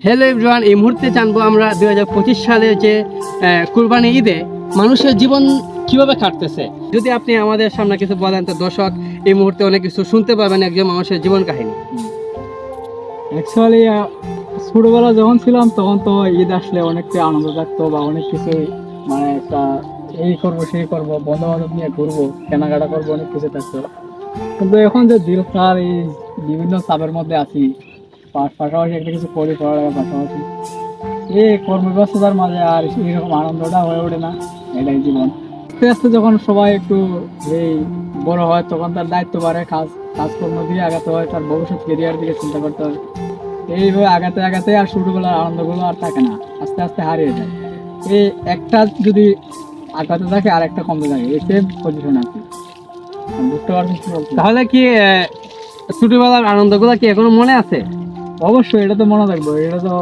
Hello everyone, এই মুহূর্তে জানবো আমরা 2025 সালে যে কুরবানি ঈদে মানুষের জীবন কিভাবে কাটতেছে। যদি আপনি আমাদের সামনে কিছু বলেন তো দর্শক এই মুহূর্তে অনেক কিছু শুনতে পাবেন একজন মানুষের জীবন কাহিনী। অ্যাকচুয়ালি ছোটবেলা যখন ছিলাম তখন তো ঈদ আসলে অনেকটা আনন্দ থাকতো বা অনেক কিছু মানে একটা এই করবো সেই করবো বন্ধু বান্ধব নিয়ে ঘুরবো কেনাকাটা করবো অনেক কিছু থাকতো। কিন্তু এখন যে দিনকাল এই বিভিন্ন চাপের মধ্যে আছি পাশাপাশি একটা কিছু করি পড়ালেখার পাশাপাশি এই কর্মব্যস্ততার মাঝে আর এরকম আনন্দটা হয়ে ওঠে না। এটাই জীবন। আস্তে আস্তে যখন সবাই একটু এই বড় হয় তখন তার দায়িত্ব বাড়ে, কাজকর্ম দিয়ে আগাতে হয়, তার ভবিষ্যৎ কেরিয়ার দিকে চিন্তা করতে হয়। এইভাবে আগাতে আগাতে আর ছোটবেলার আনন্দগুলো আর থাকে না, আস্তে আস্তে হারিয়ে যায়। এই একটা যদি আগাতে থাকে আর একটা কমতে থাকে, এই সেম পজিশন আর কি। বুঝতে পারছি কি বলছি? তাহলে কি ছোটবেলার আনন্দগুলো কি এখনো মনে আছে? অবশ্যই এটা তো মনে থাকবে, এটা তো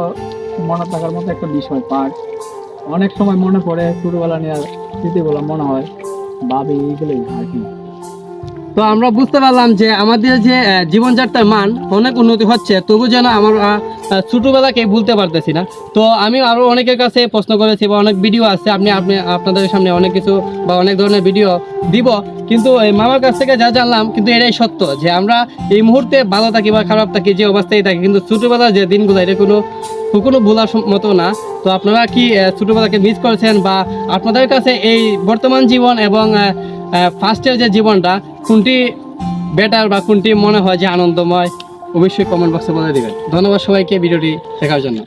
মনে থাকার মতো একটা বিষয় পার্ট। অনেক সময় মনে পড়ে ছোটবেলা নিয়ে স্মৃতিগুলো মনে হয়, ভাবি এইগুলোই আর কি। তো আমরা বুঝতে পারলাম যে আমাদের যে জীবনযাত্রার মান অনেক উন্নতি হচ্ছে, তবু যেন আমরা ছোটবেলাকে ভুলতে পারতেছি না। তো আমি আরও অনেকের কাছে প্রশ্ন করেছি বা অনেক ভিডিও আছে, আপনি আপনি আপনাদের সামনে অনেক কিছু বা অনেক ধরনের ভিডিও দিব, কিন্তু এই মামার কাছ থেকে যা জানলাম কিন্তু এটাই সত্য যে আমরা এই মুহূর্তে ভালো থাকি বা খারাপ থাকি, যে অবস্থায় থাকি, কিন্তু ছোটোবেলার যে দিনগুলো এটা কোনো ভোলার মতো না। তো আপনারা কি ছোটোবেলাকে মিস করেছেন, বা আপনাদের কাছে এই বর্তমান জীবন এবং ফার্স্টের যে জীবনটা কোনটি বেটার বা কোনটি মনে হয় যে আনন্দময়, অবশ্যই কমেন্ট বক্সে বলে দেবেন। ধন্যবাদ সবাইকে ভিডিওটি দেখার জন্য।